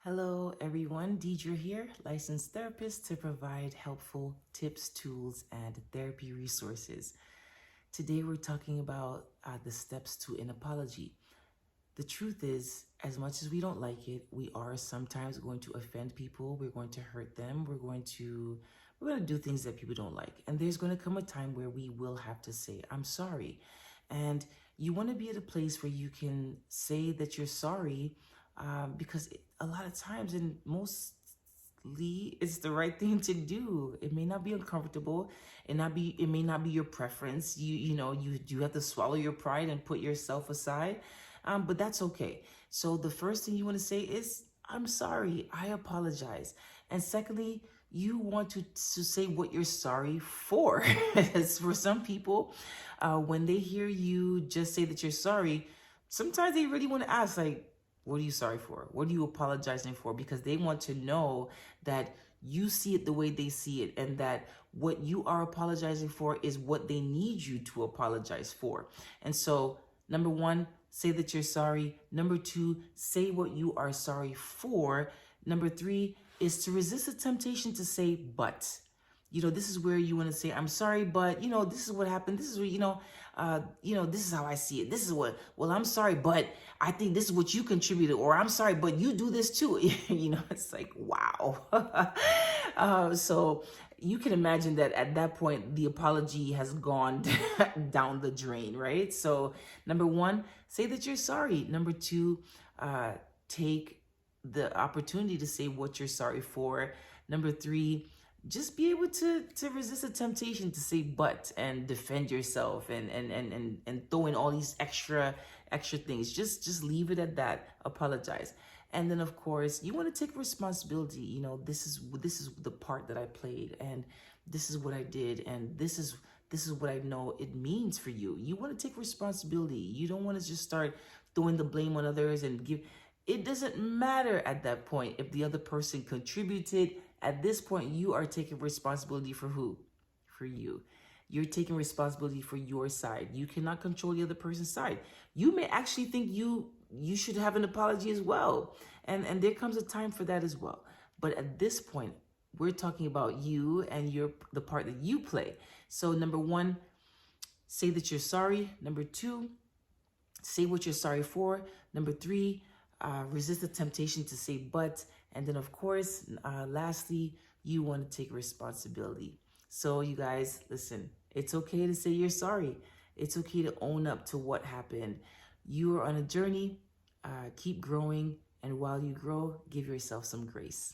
Hello everyone, Deidre here, licensed therapist to provide helpful tips, tools, and therapy resources. Today we're talking about the steps to an apology. The truth is, as much as we don't like it, we are sometimes going to offend people, we're going to hurt them, we're going to do things that people don't like. And there's going to come a time where we will have to say, I'm sorry. And you want to be at a place where you can say that you're sorry because a lot of times, and mostly, it's the right thing to do. It may not be uncomfortable. It may not be your preference. You do have to swallow your pride and put yourself aside. But that's okay. So the first thing you want to say is, I'm sorry, I apologize. And secondly, you want to say what you're sorry for. As for some people, when they hear you just say that you're sorry, sometimes they really want to ask, like, what are you sorry for? What are you apologizing for? Because they want to know that you see it the way they see it, and that what you are apologizing for is what they need you to apologize for. And so, number one, say that you're sorry. Number two, say what you are sorry for. Number three is to resist the temptation to say, but. This is where you want to say, I'm sorry, but, this is what happened. This is what, this is how I see it. This is well, I'm sorry, but I think this is what you contributed, or I'm sorry, but you do this too. It's like, wow. So you can imagine that at that point, the apology has gone down the drain, right? So number one, say that you're sorry. Number two, take the opportunity to say what you're sorry for. Number three, just be able to resist the temptation to say but and defend yourself and throw in all these extra things. Just leave it at that. Apologize. And then of course you want to take responsibility. This is the part that I played, and this is what I did, and this is what I know it means for you. You want to take responsibility. You don't want to just start throwing the blame on others and give. It doesn't matter at that point if the other person contributed. At this point, you are taking responsibility for who? For you. You're taking responsibility for your side. You cannot control the other person's side. You may actually think you should have an apology as well. And there comes a time for that as well. But at this point, we're talking about you and the part that you play. So number one, say that you're sorry. Number two, say what you're sorry for. Number three, resist the temptation to say but. And then of course, lastly, you want to take responsibility. So you guys, listen, it's okay to say you're sorry. It's okay to own up to what happened. You are on a journey, keep growing. And while you grow, give yourself some grace.